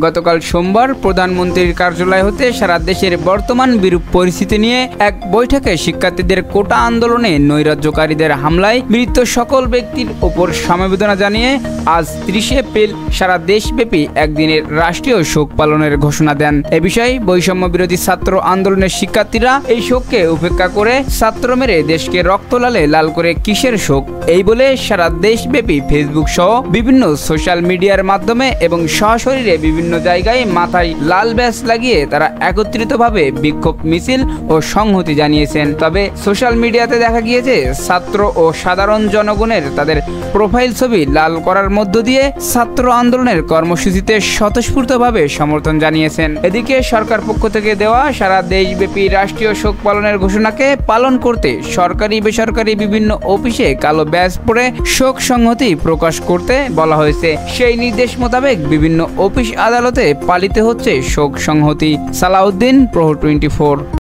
গতকাল সোমবার প্রধানমন্ত্রীর কার্যালয় হতে সারা দেশের বর্তমান বিরূপ পরিস্থিতি নিয়ে এক বৈঠকে শিক্ষার্থীদের কোটা আন্দোলনে নৈরাজ্যকারীদের হামলায় মৃত সকল ব্যক্তির ওপর সমবেদনা জানিয়ে আজ 30 এপ্রিল সারা দেশব্যাপী একদিনের রাষ্ট্রীয় শোক পালনের ঘোষণা দেন। এ বিষয়ে বৈষম্য বিরোধী ছাত্র আন্দোলনের শিক্ষার্থীরা এই শোককে উপেক্ষা করে ছাত্র মেরে দেশকে রক্তলালে লাল করে কিসের শোক এই বলে সারা দেশব্যাপী ফেসবুক সহ বিভিন্ন সোশ্যাল মিডিয়ার মাধ্যমে এবং সশরীরে বিভিন্ন জায়গায় মাথায় লাল ব্যাজ লাগিয়ে তারা একত্রিতভাবে বিক্ষোভ মিছিল ও সংহতি জানিয়েছেন। তবে সোশ্যাল মিডিয়াতে দেখা গিয়েছে ছাত্র ও সাধারণ জনগণের তাদের প্রোফাইল ছবি লাল করার মধ্য দিয়ে ছাত্র আন্দোলনের কর্মসূচিতে স্বতঃস্ফূর্তভাবে সমর্থন জানিয়েছেন। এদিকে সরকার পক্ষ থেকে দেওয়া সারা দেশব্যাপী রাষ্ট্রীয় শোক পালনের ঘোষণাকে পালন করতে সরকারি বেসরকারি বিভিন্ন অফিসে কালো ব্যাজ পরে শোক সংহতি প্রকাশ করতে বলা হয়েছে। সেই নির্দেশ মোতাবেক বিভিন্ন অফিস আদালতে পালিত হচ্ছে শোক সংহতি। সালাউদ্দিন, প্রহর 24।